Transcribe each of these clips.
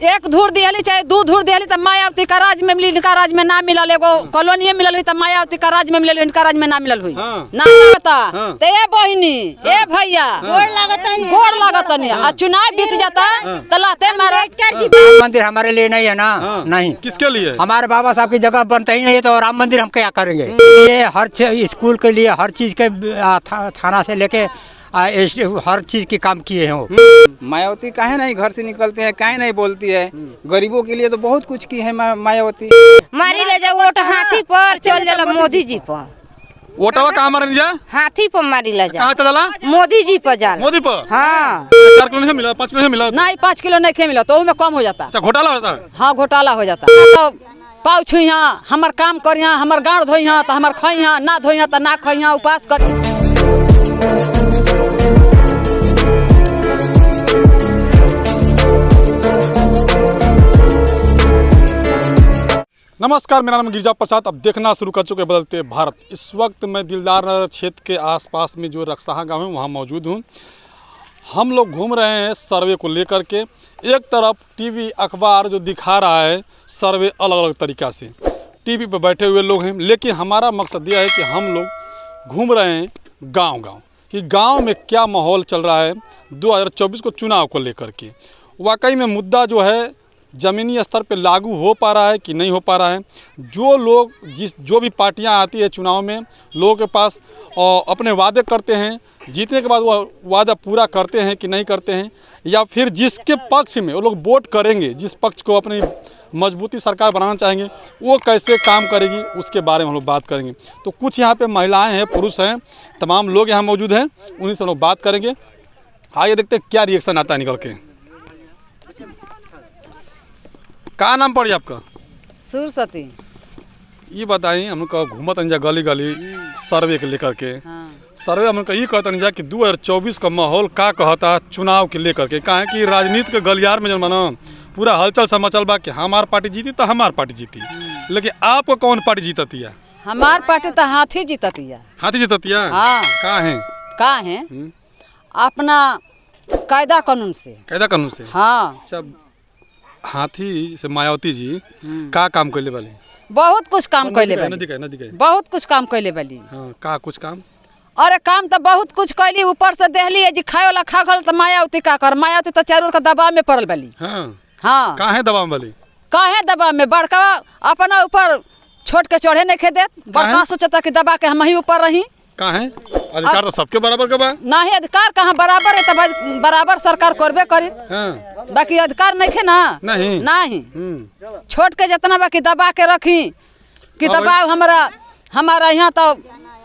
एक धूर दिहली चाहे दू धूर दिहली तो मायावती का राज में मिली, इनका राज में ना मिलल। एगो कॉलोनी मिलल हुई तो मायावती का राज में मिलल, इनका राज में ना मिलल हुई। ना लगता तो ए बहिनी ए भैया गोड़ लागतनी आ चुनाव बीत जाता तो लाते मारे। मंदिर हमारे लिए नहीं है ना। नहीं, किसके लिए? हमारे बाबा साहब की जगह बनता ही नहीं है तो राम मंदिर हम क्या करेंगे? ये हर स्कूल के लिए हर चीज के थाना से लेके हर चीज के काम किए हैं वो। मायावती काहे नहीं घर से निकलते हैं, काहे नहीं बोलती है? गरीबों के लिए तो बहुत कुछ की है मायावती। मारी ले जाओ वोट हाथी पर चल जाला मोदी जी पर। वोटवा कहाँ मारने जा? हाथी पर मारी ले जा। कहाँ चला? मोदी जी पर जाला। मोदी पर? हाँ। 4 किलो नहीं मिला, 5 किलो नहीं मिला? नहीं 5 किलो नहीं मिला तो में कम हो जाता। अच्छा, घोटाला होता है? हाँ घोटाला हो जाता। तो पाँव छुइया हमार काम करिया, हमार गाँव धोइया तो हमार खइया, ना धोइया तो ना खइया, उपास कर। नमस्कार, मेरा नाम गिरिजा प्रसाद। अब देखना शुरू कर चुके बदलते भारत। इस वक्त मैं दिलदार नगर क्षेत्र के आसपास में जो रक्साहा गांव है वहां मौजूद हूं। हम लोग घूम रहे हैं सर्वे को लेकर के। एक तरफ टीवी अखबार जो दिखा रहा है सर्वे अलग अलग तरीक़ा से, टीवी पर बैठे हुए लोग हैं, लेकिन हमारा मकसद यह है कि हम लोग घूम रहे हैं गाँव कि गाँव में क्या माहौल चल रहा है 2024 को चुनाव को लेकर के। वाकई में मुद्दा जो है ज़मीनी स्तर पे लागू हो पा रहा है कि नहीं हो पा रहा है। जो लोग जो भी पार्टियां आती है चुनाव में, लोगों के पास अपने वादे करते हैं, जीतने के बाद वो वादा पूरा करते हैं कि नहीं करते हैं, या फिर जिसके पक्ष में वो लोग वोट करेंगे, जिस पक्ष को अपनी मजबूती सरकार बनाना चाहेंगे, वो कैसे काम करेगी उसके बारे में हम लोग बात करेंगे। तो कुछ यहाँ पे महिलाएँ हैं, पुरुष हैं, तमाम लोग यहाँ मौजूद हैं, उन्हीं से हम लोग बात करेंगे। आइए देखते हैं क्या रिएक्शन आता है निकल के। क्या नाम पड़ी आपका? सुरसती। ये बताइए, हम लोग घूमत अंजा गली गली सर्वे के लेकर के। सर्वे हम लोग ये कहते अंजा कि 2024 का माहौल का कहता चुनाव के लेकर के। कहा है कि राजनीति के गलियार में जो माना पूरा हलचल सा मचल बा कि हमार पार्टी जीती तो हमार पार्टी जीती, लेकिन आपको कौन पार्टी जीतती है? हमार पार्टी तो हाथी जीतती है। हाथी जीतती है? हाँ। कहाँ है? अपना कायदा कानून से। कायदा कानून से? हाँ। अच्छा, हाथी से मायावती जी का काम कैले वाली? बहुत कुछ काम कैले वाली। बहुत कुछ काम कैले वाली। हाँ, का कुछ काम? अरे काम तो बहुत कुछ कैली। ऊपर से देहली जी खाए वाला खा गल तो मायावती का कर। मायावती तो चारों का दबाव में पड़ल वाली। हाँ। काहे दबाव वाली? काहे दबाव में? बड़का अपना ऊपर छोट के चढ़े नहीं खेदे। बड़का सोचता कि दबा के हम ही ऊपर रही। काहे? अधिकार तो सबके बराबर का बा। नहीं, अधिकार कहाँ बराबर है? तो बराबर सरकार करबे करी। बाकी अधिकार नहीं है ना। नहीं। छोट के जितना बाकी दबा के रखी कि दबाव हमारा यहाँ तो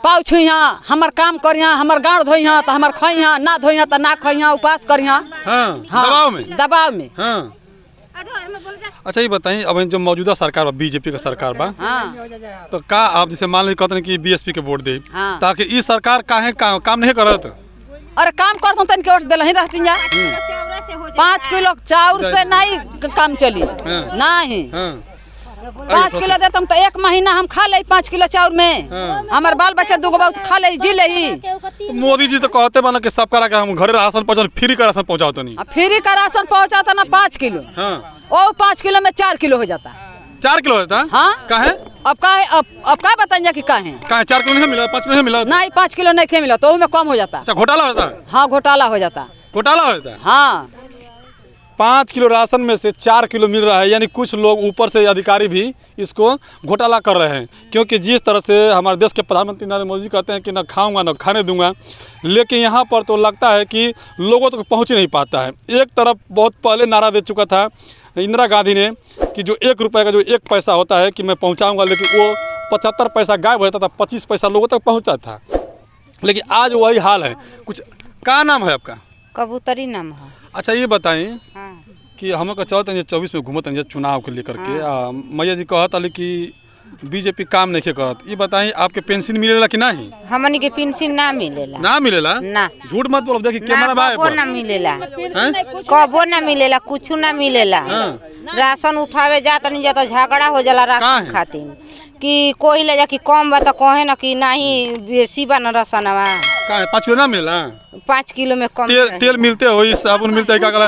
पाँव छुइया, हमार काम करिया, हमार गाँव धोइया तो हमार खइया, ना धोइया तो ना खइया, उपास करिया। दबाव में। अच्छा, ये बताइए, अब जो मौजूदा सरकार बा, बीजेपी का सरकार बा, तो का आप जैसे मान ली कहते हैं कि बीएसपी के वोट दे, ताकि इस सरकार काहे काम नहीं करत? अरे काम करता हूँ तनिक वोट दिल ही रहती है। 5 किलो चाउर से नहीं काम चली। नहीं 5 किलो देता हूँ तो 1 महीना हम खा ले। 5 किलो चाउर में हमारे बाल बच्चा 2 बहुत खा ले, जी ले। मोदी जी तो कहते बना कि सब करा के हम घर राशन पहुँचा, फ्री का राशन पहुँचाता नहीं। फ्री का राशन पहुँचाता ना 5 किलो। वो 5 किलो में 4 किलो हो जाता। 4 किलो होता? हाँ। काहे? अब का बताइए कि काहे? 4 किलो नहीं मिला? 5 किलो नहीं मिला? नहीं 5 किलो नहीं मिला तो में कम हो जाता। अच्छा, घोटाला होता है? हाँ, घोटाला हो जाता। घोटाला होता है? हाँ। 5 किलो राशन में से 4 किलो मिल रहा है, यानी कुछ लोग ऊपर से अधिकारी भी इसको घोटाला कर रहे हैं। क्योंकि जिस तरह से हमारे देश के प्रधानमंत्री नरेंद्र मोदी जी कहते हैं कि न खाऊंगा न खाने दूंगा, लेकिन यहाँ पर तो लगता है कि लोगों तक पहुँच ही नहीं पाता है। एक तरफ बहुत पहले नारा दे चुका था इंदिरा गांधी ने कि जो 1 रुपये का जो 1 पैसा होता है कि मैं पहुँचाऊँगा, लेकिन वो 75 पैसा गायब हो जाता था, 25 पैसा लोगों तक पहुँचता था। लेकिन आज वही हाल है। कुछ का नाम है आपका? कबूतरी नाम है। अच्छा, ये बताइए कि हम लोग चलते हैं 24 में घूमते हैं चुनाव को लेकर के। मैया जी कहता कि बीजेपी काम नहीं करत। ये बताइए, आपके पेंशन मिलेला कि नहीं? हमनी के पेंशन ना मिलेला। ना मिलेला? ना। झूठ मत बोलो, देखिए कैमरा बा है। ना मिलेला, कबो ना मिलेला, कुछ ना मिलेला। राशन उठावे जाता नहीं जाता, झगड़ा हो जाला राशन खातिर। कि कोई ले जा कि कम बा तो कहे ना कि नहीं बेसी बा न रसनवा। का 5 किलो ना मिला? 5 किलो में कम तेल मिलते हो, साबुन मिलता है, क्या कला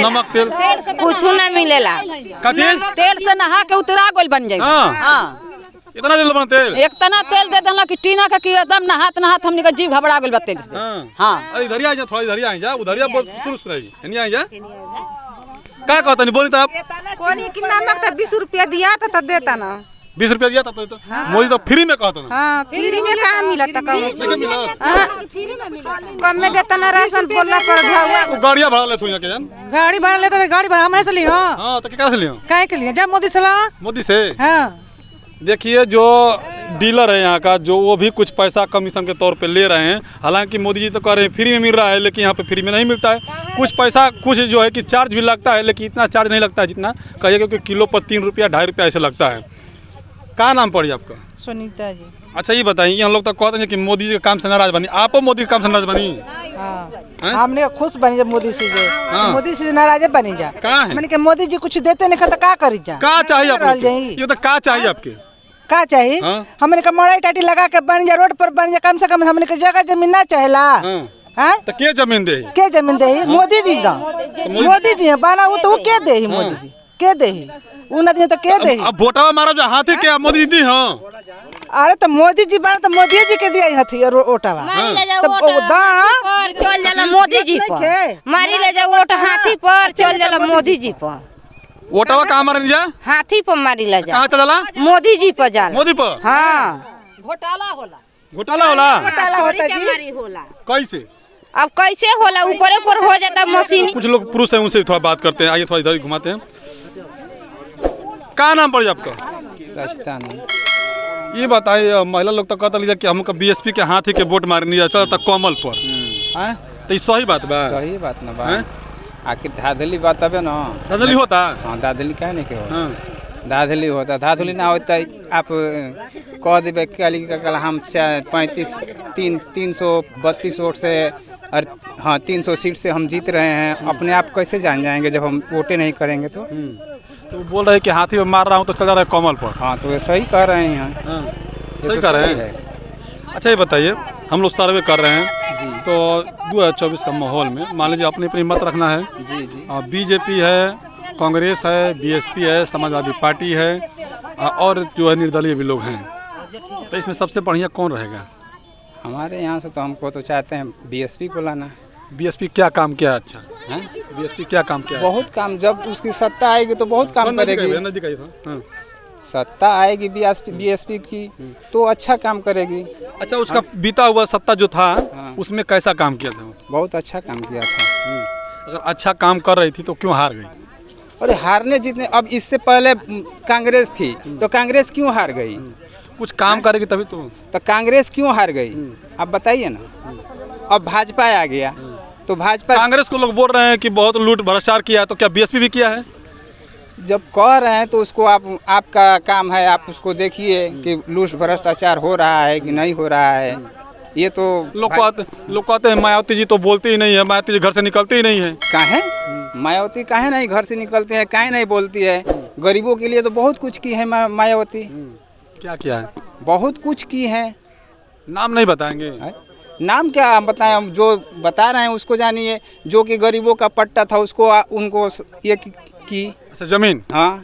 नमक तेल कुछ ना मिलेला। का चीज? तेल से नहा के उतरा गोल बन जाए। हाँ इतना तेल बना तेल? एक तना तेल दे देला कि टीना का कि एकदम नहात नहात हमनी का जीभ घबरा गेल बा तेल से। हाँ अरे इधर आ जा, थोड़ा इधर आ जा, उधर आ बहुत शुरू से रही नहीं आ जा। क्या कहता नहीं बोली? तो आप कोनी कि नमक तो 20 रुपया दिया तो देता ना। 20 रुपया दिया था तो मोदी तो फ्री में कहता ना। हाँ फ्री में कहाँ मिला था? कम में देता ना राशन बोलना पर गाड़िया भाड़ा लेते हो के जान? गाड़ी भाड़ा लेता तो गाड़ी भाड़ा हमने से लियो। हाँ तो क्या से लियो? काहे के लिए? जब मोदी से मोदी से। हाँ देखिए जो डीलर है यहाँ का, जो वो भी कुछ पैसा कमीशन के तौर पे ले रहे हैं। हालांकि मोदी जी तो कह रहे हैं फ्री में मिल रहा है, लेकिन यहाँ पे फ्री में नहीं मिलता है। कुछ पैसा कुछ जो है कि चार्ज भी लगता है, लेकिन इतना चार्ज नहीं लगता है जितना कहिए, क्योंकि किलो पर 3 रुपया 2.5 रुपया ऐसे लगता है। क्या नाम पड़ी आपका? सुनीता जी। अच्छा ये बताइए, हम लोग तो कहते हैं कि मोदी जी के काम से नाराज बनी, आप मोदी के काम से नाराज बनी? हाँ हमने खुश बनी जब मोदी से जे। हाँ। मोदी से नाराज बनी जा। कहाँ है? मैंने कहा मोदी जी कुछ देते नहीं, तो का करी जा? क्या चाहिए आपको? जाई ये तो क्या चाहिए आपके? का चाहिए? हाँ? हमने कहा मोड़ाई टाटी लगा के बन जा, रोड पर बन जा, कम से कम हमने कहा जगह जमीन ना चाहेला। हाँ? तो के जमीन दे? के जमीन दे? मोदी जी दा। मोदी जी बना वो तो वो के दे? मोदी जी के दे? उ ना दिए तो के दे? अब वोटवा मारो जो हाथी के मोदी जी हाँ। अरे तो मोदी जी बना तो मोदी जी के दिया हथी ओटावा। चल जाला मोदी जी पर, मारी ले जाओ वोट हाथी पर, चल जाला मोदी जी पर। वोटवा कहाँ मारने जा? हाथी पर मारी ले जा। कहाँ चला? मोदी जी पर जाला। मोदी पर? हाँ घोटाला होला। घोटाला होला? घोटाला होता जी। कैसे? अब कैसे होला? ऊपर ऊपर हो जाता मशीन। कुछ लोग पुरुष हैं, उनसे थोड़ा बात करते हैं। आइए थोड़ा इधर घुमाते हैं। क्या नाम पड़ी आपका? सचता नहीं। ये बताइए, महिला लोग तो कहता लीजिए कि हमको बीएसपी के हाथी के वोट मारने जा चलता कमल पर। हैं? तो ये सही बात बा? सही बात ना बा। आखिर धाधली बात तबे ना। धाधली होता? हाँ धाधली क्या नहीं के धाधली होता। धाधली ना होता आप कह देवे कल हम 332 वोट से और हाँ 300 सीट से हम जीत रहे हैं, अपने आप कैसे जान जाएंगे जब हम वोटे नहीं करेंगे तो? तो बोल रहे हैं कि हाथी में मार रहा हूँ तो चल रहा है कमल पर। हाँ तो ये सही कह रहे हैं। सही कह रहे हैं। अच्छा ये बताइए, हम लोग सर्वे कर रहे हैं तो 2024 का माहौल में मान लीजिए अपनी अपनी मत रखना है। जी जी। बीजेपी है, कांग्रेस है, बीएसपी है, समाजवादी पार्टी है और जो है निर्दलीय भी लोग हैं, तो इसमें सबसे बढ़िया कौन रहेगा? हमारे यहाँ से तो हमको तो चाहते हैं बीएसपी को लाना। बीएसपी क्या काम किया? अच्छा है बीएसपी क्या काम किया? बहुत काम, जब उसकी सत्ता आएगी तो बहुत काम करेगी। सत्ता आएगी बीएसपी की तो अच्छा काम करेगी। अच्छा उसका बीता हुआ सत्ता जो था उसमें कैसा काम किया था? बहुत अच्छा काम किया था। अगर अच्छा काम कर रही थी तो क्यों हार गई? अरे हारने जीतने, अब इससे पहले कांग्रेस थी तो कांग्रेस क्यों हार गई? कुछ काम करेगी तभी तो कांग्रेस क्यों हार गई? आप बताइए ना। अब भाजपा आ गया तो भाजपा, कांग्रेस को लोग बोल रहे हैं कि बहुत लूट भ्रष्टाचार किया है, तो क्या बीएसपी भी किया है? जब कह रहे हैं तो उसको आपका काम है, आप उसको देखिए कि लूट भ्रष्टाचार हो रहा है कि नहीं हो रहा है। ये तो लोग कहते हैं मायावती जी तो बोलती ही नहीं है, मायावती जी घर से निकलती ही नहीं है। काहे मायावती काहे नहीं घर से निकलते हैं, काहे नहीं बोलती है? गरीबों के लिए तो बहुत कुछ की है मायावती। क्या किया है? बहुत कुछ की है। नाम नहीं बताएंगे? नाम क्या हम बताएं? हम जो बता रहे हैं उसको जानिए। जो कि गरीबों का पट्टा था उसको उनको ये की। अच्छा जमीन? हाँ।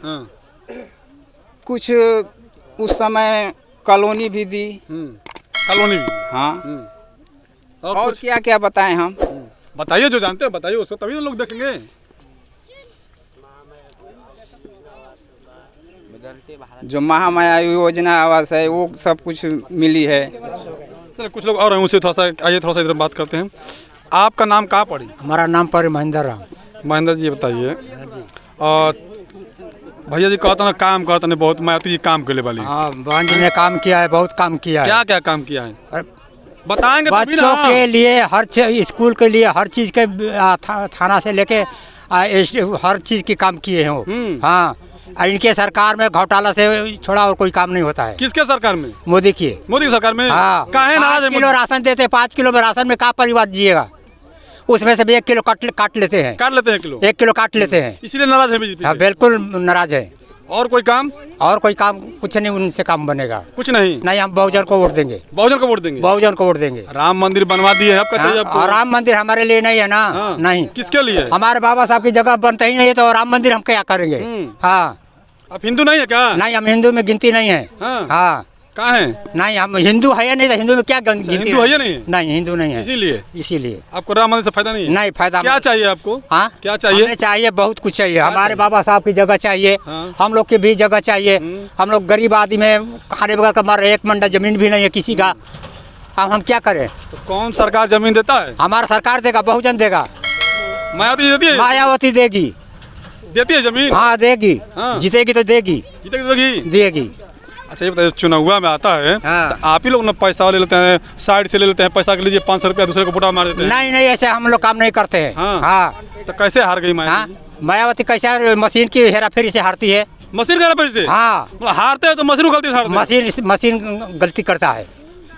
कुछ उस समय कॉलोनी भी दी। कॉलोनी भी? हाँ। और क्या क्या बताएं हम? बताइए जो जानते हो बताइए, उसको तभी लोग देखेंगे। जो महामाया योजना आवास है वो सब कुछ मिली है। चलो कुछ लोग और हैं, उनसे थोड़ा सा आइए, थोड़ा सा इधर बात करते हैं। आपका नाम कहाँ पड़ी? हमारा नाम पर महेंद्र राम। महेंद्र जी बताइए, और भैया जी कहते ना काम करते ना बहुत, मायावती जी काम के लिए वाली। हाँ बहन जी ने काम किया है, बहुत काम किया है। क्या क्या काम किया है बताएंगे? बच्चों के लिए हर स्कूल के लिए हर चीज़ के थाना से लेके हर चीज़ की काम किए हैं। हाँ और इनके सरकार में घोटाला से छोड़ा और कोई काम नहीं होता है। किसके सरकार में? मोदी की सरकार में। हाँ 5 किलो राशन देते, 5 किलो में राशन में क्या परिवार जिएगा? उसमें से भी 1 किलो काट लेते हैं। 1 किलो 1 किलो काट लेते हैं, इसीलिए नाराज है बीजेपी। हाँ बिल्कुल नाराज है। और कोई काम? और कोई काम कुछ नहीं उनसे काम बनेगा, कुछ नहीं। नहीं हम बहुजन को वोट देंगे, बहुजन को वोट देंगे, बहुजन को वोट देंगे। राम मंदिर बनवा दिए हैं, आपका चाहिए आपको? और राम मंदिर हमारे लिए नहीं है ना। हाँ। नहीं, किसके लिए? हमारे बाबा साहब की जगह बनता ही नहीं है तो राम मंदिर हम क्या करेंगे। हाँ, आप हिंदू नहीं है क्या? नहीं हम हिंदू में गिनती नहीं है। हाँ, हाँ, कहाँ है? नहीं हम हिंदू है या नहीं तो हिंदू में क्या गिनती? हिंदू है या नहीं? नहीं हिंदू नहीं है, इसीलिए आपको राम मंदिर से फायदा नहीं है? नहीं फायदा। क्या चाहिए आपको? हाँ, क्या चाहिए? हमें चाहिए बहुत कुछ चाहिए। हमारे बाबा साहब की जगह चाहिए, हम लोग की भी जगह चाहिए। हम लोग गरीब आदमी में खाने बगैर का मर रहे, 1 मंडा जमीन भी नहीं है किसी का। अब हम क्या करें? तो कौन सरकार जमीन देता है? हमारा सरकार देगा, बहुजन देगा, मायावती देती है? मायावती देगी, देती है जमीन? हाँ देगी। जीतेगी तो देगी, देगी। अच्छा ये बताइए, चुनाव में आता है तो आप ही लोग ना पैसा ले लेते हैं, साइड से ले लेते हैं पैसा के लीजिए 500 रुपया, दूसरे को वोटा मार देते हैं? नहीं नहीं, ऐसे हम लोग काम नहीं करते हैं। हाँ, तो कैसे हार गई मायावती? मायावती कैसे मशीन की हेराफेरी से हारती है? मशीन का हेराफेरी से? हाँ, हारते हैं तो मशीन गलती से हारते हैं? मशीन गलती करता है।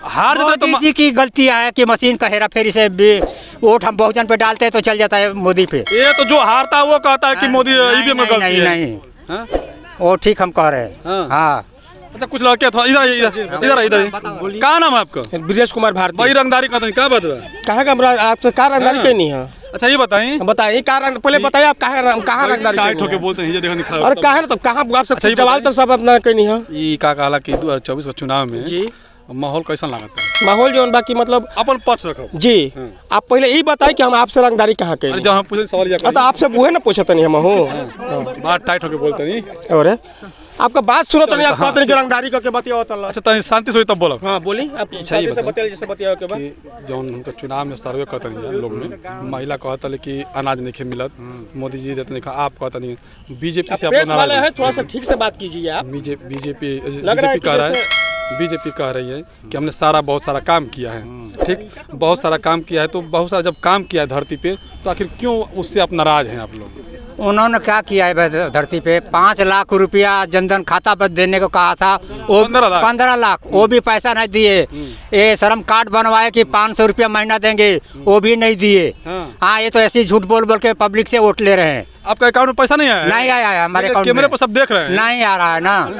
हार जाते तो मोदी जी की गलती है कि मशीन का हेराफेरी से वोट हम बहुजन पे डालते हैं तो चल जाता है मोदी पे। ये तो जो हारता है वो कहता है कि मोदी ईवीएम में गलती है। नहीं, वो ठीक हम कह रहे हैं। हाँ, अच्छा कुछ लड़के थोड़ा इधर क्या नाम है आपका? ब्रजेश कुमार भारती। भाई रंगदारी का क्या बात है? कहाँ का आपसे क्या रंगदारी क्यों नहीं है? अच्छा ये बताइए पहले बताइए आप कहाँ रंगदारी टाइट होके बोलते हैं, ये देखो निखा। और कहाँ तो कहाँ आपसे सवाल तो सब अपना कहीं नहीं है। ये का कहला कि 2024 का चुनाव में जी माहौल कैसा लगा था? माहौल जो बाकी मतलब अपन पक्ष रखो जी। आप पहले यही बताइए कि हम आपसे रंगदारी कहाँ के? जब हम पूछे सवाल तो आपसे वो है ना पूछते नहीं हम हो बात टाइट होके बोलते नहीं। और आपका बात सुनो तो नहीं, आप कहते नहीं कि रंगदारी करके बताओ। अच्छा तो शांति से तब बोलो। हाँ बोली आप चाहिए बताइए जैसे बताओ के बाद जो उनका चुनाव में सर्वे करते नहीं लोग में महिला कहता है कि अनाज नहीं मिलत, मोदी जी देते नहीं, आप कहता नहीं। बीजेपी से आप वाले हैं, थोड़ा सा ठीक से बात कीजिए आप। बीजेपी कह रहा है, बीजेपी कह रही है कि हमने बहुत सारा काम किया है। ठीक, बहुत सारा काम किया है तो बहुत सारा जब काम किया है धरती पे तो आखिर क्यों उससे आप नाराज हैं आप लोग? उन्होंने क्या किया है धरती पे? 5 लाख रुपया जनधन खाता पर देने को कहा था, वो 15 लाख वो भी पैसा नहीं दिए। ये श्रम कार्ड बनवाए कि 500 रुपया महीना देंगे, वो भी नहीं दिए। हाँ, ये तो ऐसे झूठ बोल बोल के पब्लिक से वोट ले रहे हैं। आपका अकाउंट में पैसा नहीं आया? नहीं आया है हमारे अकाउंट में। कैमरे पर सब देख रहे हैं। नहीं आ रहा है ना।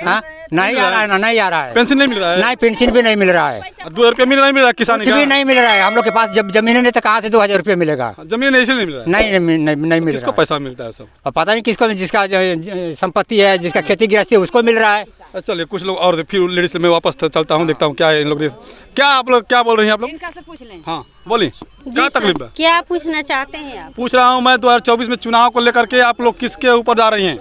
हाँ, नहीं आ रहा है ना, नहीं आ रहा है। पेंशन नहीं मिल रहा है? नहीं, पेंशन भी नहीं मिल रहा है। 2 रुपये नहीं मिल रहा है किसान भी नहीं मिल रहा है। हम लोग के पास जब जमीन नहीं तो कहाँ से 2000 रुपये मिलेगा? जमीन नहीं मिल रहा है? नहीं नहीं मिल रहा। किसको पैसा मिलता है सब? पता नहीं किसको, जिसका संपत्ति है, जिसका खेती गृहस्थी है उसको मिल रहा है। चलिए कुछ लोग और फिर लेडीज में वापस चलता हूँ, देखता हूँ क्या है इन लोग। क्या आप लोग क्या बोल रही हैं आप लोग? इनका से पूछ लें। हाँ बोलिए, क्या तकलीफ है? क्या पूछना चाहते हैं आप? पूछ रहा हूँ मैं 2024 में चुनाव को लेकर के आप लोग किसके ऊपर जा रही हैं?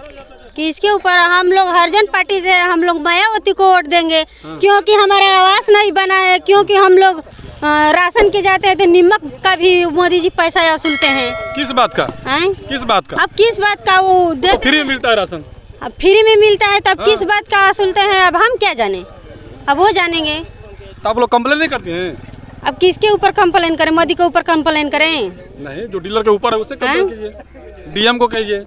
किसके ऊपर? हम लोग हरिजन पार्टी से हम लोग मायावती को वोट देंगे। क्योंकि हमारा आवास नहीं बना है, क्योंकि हम लोग राशन के जाते हैं तो नमक का भी मोदी जी पैसा वसूलते हैं। किस बात का? किस बात का? अब किस बात का? वो फ्री में मिलता है राशन? अब फ्री में मिलता है तब किस बात का वसूलते हैं? अब हम क्या जाने, अब वो जानेंगे। तो आप लोग कंप्लेन नहीं करते हैं? अब किसके ऊपर कंप्लेन करें? मोदी के ऊपर कंप्लेन करें? नहीं, जो डीलर के ऊपर है उससे कंप्लेन कीजिए, डीएम को कहिए।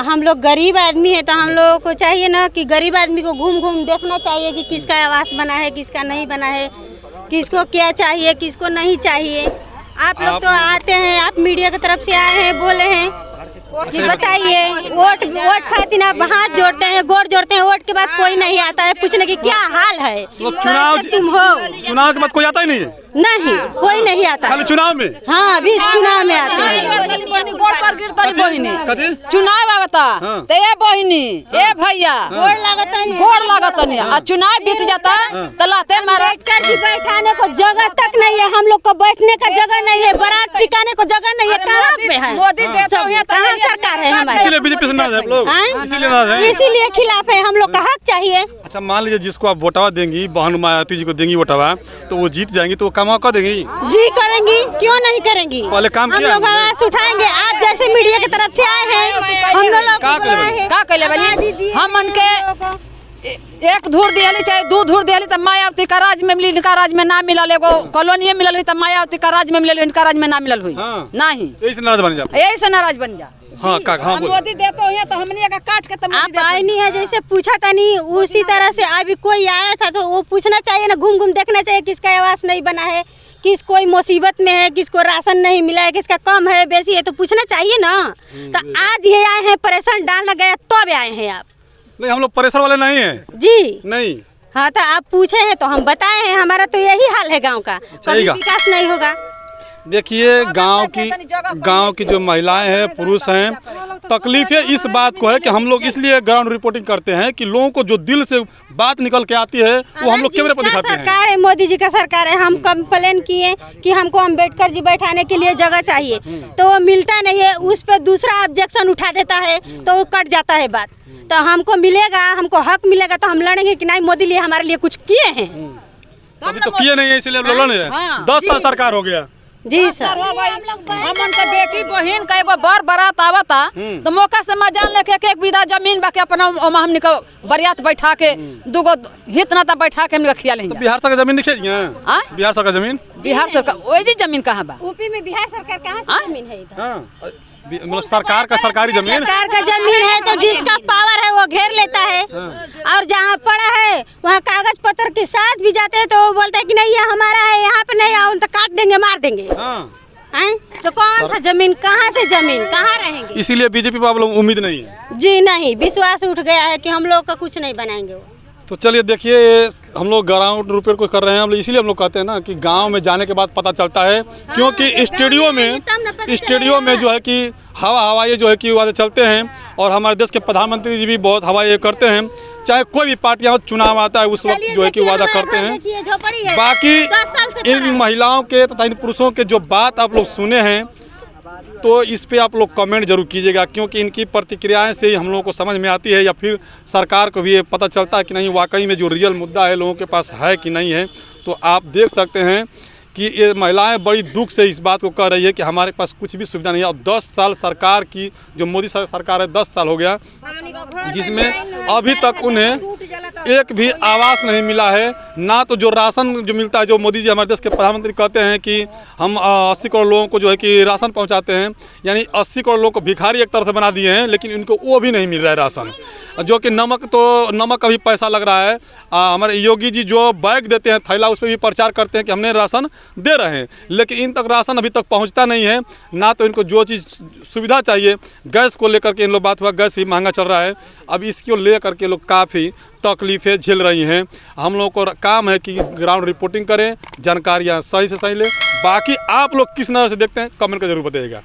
हम लोग गरीब आदमी है तो हम लोगों को चाहिए ना कि गरीब आदमी को घूम घूम देखना चाहिए कि किसका आवास बना है, किसका नहीं बना है, किसको क्या चाहिए, किसको नहीं चाहिए। आप लोग तो आते हैं, आप मीडिया की तरफ से आए हैं, बोले हैं कि बताइए वोट खातिर आप हाथ जोड़ते हैं, गोड़ जोड़ते हैं, वोट के बाद कोई नहीं आता है पूछने की क्या हाल है। चुनाव के बाद कोई आता ही नहीं है? नहीं, कोई नहीं आता। खाली चुनाव में? हाँ, अभी चुनाव में आते हैं। चुनाव आवता तो ये बहिनी ए भैया गोड़ लागत नहीं, चुनाव बीत जाता तो लाते बैठाने को जगह तक नहीं है, हम लोग को बैठने का जगह नहीं है, बारात टिकाने को जगह नहीं है। कहाँ पे है मोदी? कहाँ सरकार है हमारी? इसीलिए बीजेपी से नाराज है आप लोग? इसीलिए खिलाफ है, हम लोग का हक चाहिए। अच्छा मान लीजिए जिसको आप वोटवा देंगी, बहन मायावती जी को देंगी वोटवा, तो वो जीत जाएंगी तो वो काम कर देंगी? जी करेंगी, क्यों नहीं करेंगी? पहले काम हम लोग आवाज उठाएंगे। आप जैसे मीडिया की तरफ से आए हैं, हम लोग का कहले बनी हम मन के 1 धूर दियाली चाहे 2 धूर दियाली तब मायावती का राज में मिली, इनका राज में ना मिलल। एगो कॉलोनी मिलल हुई तब मायावती का राज में मिलल, इनका राज में ना मिलल हुई। नहीं, यही से नाराज बन जा। यही से नाराज बन जा। हाँ, मोदी देते हो तो हमने का काट के तब आप आए नहीं है, जैसे पूछा था नहीं उसी तरह से अभी कोई आया था तो वो पूछना चाहिए ना, घूम घूम देखना चाहिए किसका आवास नहीं बना है, किस कोई मुसीबत में है, किसको राशन नहीं मिला है, किसका कम है बेसी है तो पूछना चाहिए ना। तो आज ये आए हैं परेशान डालना गया तो भी आए हैं आप। नहीं, हम लोग प्रेशर वाले नहीं हैं जी नहीं। हाँ तो आप पूछे हैं तो हम बताए हैं, हमारा तो यही हाल है गांव का, कभी विकास नहीं होगा। देखिए गांव की जो महिलाएं हैं, पुरुष हैं, तकलीफ इस बात को है कि हम लोग इसलिए ग्राउंड रिपोर्टिंग करते हैं कि लोगों को जो दिल से बात निकल के आती है वो हम लोग कैमरे पर दिखाते हैं। सरकार है, मोदी जी का सरकार है, हम कंप्लेन किए कि हमको अम्बेडकर जी बैठाने के लिए जगह चाहिए तो वो मिलता नहीं है, उस पर दूसरा ऑब्जेक्शन उठा देता है तो वो कट जाता है बात। तो हमको मिलेगा, हमको हक मिलेगा तो हम लड़ेंगे कि नहीं मोदी लिए हमारे लिए कुछ किए हैं। अभी तो किए नहीं है इसलिए लड़ रहे हैं। 10 साल सरकार हो गया। जी सर, हमन के बेटी बहन का एगो बर बारात आवता तो मौका से मजान लेके एक बीघा जमीन बाकी अपना हमने को बरियात बैठा के दूगो हित नाता बैठा के हमने खिया लेंगे। बिहार सरकार जमीन दिखे बिहार सरकार जमीन, बिहार सरकार वही जमीन कहाँ बा? यूपी में बिहार सरकार कहाँ से जमीन है इधर? मतलब सरकार का सरकारी जमीन, सरकार का जमीन है तो जिसका पावर है वो घेर लेता है। और जहाँ पड़ा है वहाँ कागज पत्र के साथ भी जाते हैं तो वो बोलता है कि नहीं ये हमारा है, यहाँ पे नहीं आओ तो काट देंगे मार देंगे। हैं? तो कौन सा जमीन, कहाँ से जमीन, कहाँ रहेंगे? इसीलिए बीजेपी पर आप लोग उम्मीद नहीं है? जी नहीं, विश्वास उठ गया है कि हम लोग का कुछ नहीं बनाएंगे वो। तो चलिए देखिए, हम लोग ग्राउंड रिपोर्ट को कर रहे हैं, हम लोग इसीलिए हम लोग कहते हैं ना कि गांव में जाने के बाद पता चलता है, क्योंकि स्टूडियो में जो है कि हवाई जो है कि वादे चलते हैं और हमारे देश के प्रधानमंत्री जी भी बहुत हवाई करते हैं, चाहे कोई भी पार्टियां चुनाव आता है उस वक्त जो है कि वादा करते हैं। बाकी इन महिलाओं के तथा इन पुरुषों के जो बात आप लोग सुने हैं तो इस पे आप लोग कमेंट जरूर कीजिएगा, क्योंकि इनकी प्रतिक्रियाएं से ही हम लोगों को समझ में आती है या फिर सरकार को भी ये पता चलता है कि नहीं वाकई में जो रियल मुद्दा है लोगों के पास है कि नहीं है। तो आप देख सकते हैं कि ये महिलाएं बड़ी दुख से इस बात को कह रही है कि हमारे पास कुछ भी सुविधा नहीं है। और 10 साल सरकार की जो मोदी सरकार है 10 साल हो गया, जिसमें अभी तक उन्हें एक भी आवास नहीं मिला है, ना तो जो राशन जो मिलता है, जो मोदी जी हमारे देश के प्रधानमंत्री कहते हैं कि हम 80 करोड़ लोगों को जो है कि राशन पहुंचाते हैं, यानी 80 करोड़ लोगों को भिखारी एक तरह से बना दिए हैं, लेकिन इनको वो भी नहीं मिल रहा है राशन। जो कि नमक का भी पैसा लग रहा है। हमारे योगी जी जो बैग देते हैं थैला, उस पर भी प्रचार करते हैं कि हमने राशन दे रहे हैं, लेकिन इन तक राशन अभी तक पहुंचता नहीं है। ना तो इनको जो चीज़ सुविधा चाहिए, गैस को लेकर के इन लोग बात हुआ, गैस भी महंगा चल रहा है। अब इसको लेकर के लोग काफ़ी तकलीफ़ें झेल रही हैं। हम लोग को काम है कि ग्राउंड रिपोर्टिंग करें, जानकारियाँ सही से सही लें। बाकी आप लोग किस नज़र से देखते हैं कमेंट कर जरूर बताइएगा।